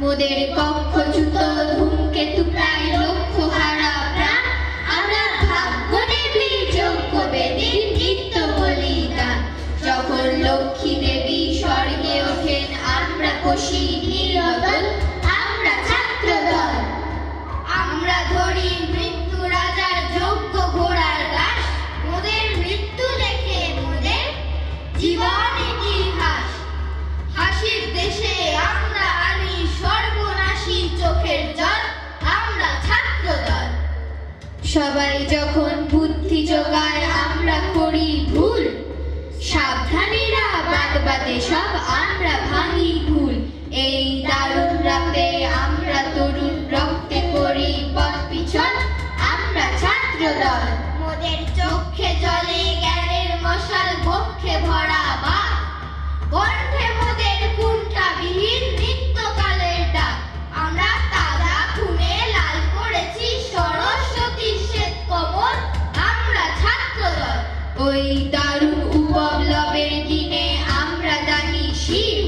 মোদের কক্ষচ্যুত ধূমকেতু প্রায় লক্ষ হারা প্রাণ, আমরা ভাগ্য দেবী যজ্ঞ বেদীর নিত্য বলিদান। যখন লক্ষ্মী দেবী স্বর্গে ওঠেন আমরা কষি নীলদল, আমরা ছাত্রদল। আমরা ধরি মৃত্যু রাজার যোগ্য ঘোড়ার লাশ, মোদের মৃত্যু দেখে মোদের জীবন ইতিহাস। হাসির দেশে আমরা আনি সর্বনাশী চোখের জল, আমরা ছাত্রদল। সবাই যখন বুদ্ধি জোগায় আমরা করি ভুল, সাবধানীরা বাদ বাদে সব আমরা ভাঙি ভুল। এই দারুণ রাতে আমরা তরুণ রক্তে করি পথ পিছন, আমরা ছাত্রদল। মোদের চোখে জলে জ্ঞানের মশাল, বক্ষে ভরা বাক, কণ্ঠে মোদের কুণ্ঠাবিহীন নিত্যকালের ডাক। আমরা তাজা খুনে লাল করেছি সরস্বতীর শ্বেত কমল, আমরা ছাত্রদল। ওই দারুণ উপলবের দিনে আমরা দানি শিব,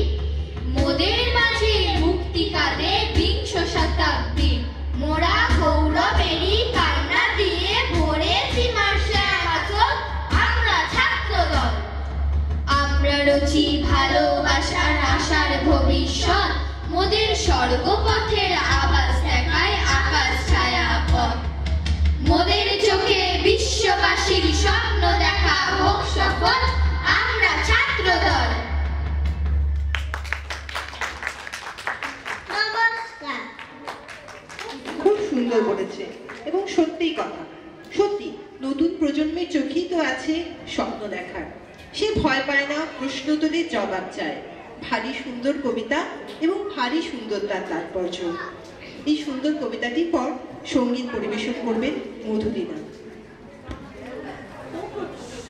মোদের মাঝে মুক্তি কাঁদে বিংশ শতাব্দীর। মোরা গৌরবেরই কান্না দিয়ে ভরেছি মার্শাল আঁচল, আমরা ছাত্রদল। আমরা রচি ভালোবাসার আশার ভবিষ্যৎ, মোদের স্বর্গপথের আবাস দেখায় আকাশ ছায়া পথ। মোদের চোখে বিশ্ববাসীর স্বপ্ন দেখা হোক সফল, আমরা ছাত্রদল। নমস্কার। খুব সুন্দর বলেছে এবং সত্যিই কথা, সত্যি নতুন প্রজন্মের চোখেই তো আছে স্বপ্ন দেখার। সে ভয় পায় না, প্রশ্ন তোলে, জবাব চায়। ভারী সুন্দর কবিতা এবং ভারী সুন্দর তার তাৎপর্য। এই সুন্দর কবিতাটির পর সঙ্গীত পরিবেশন করবেন মধুরিনা।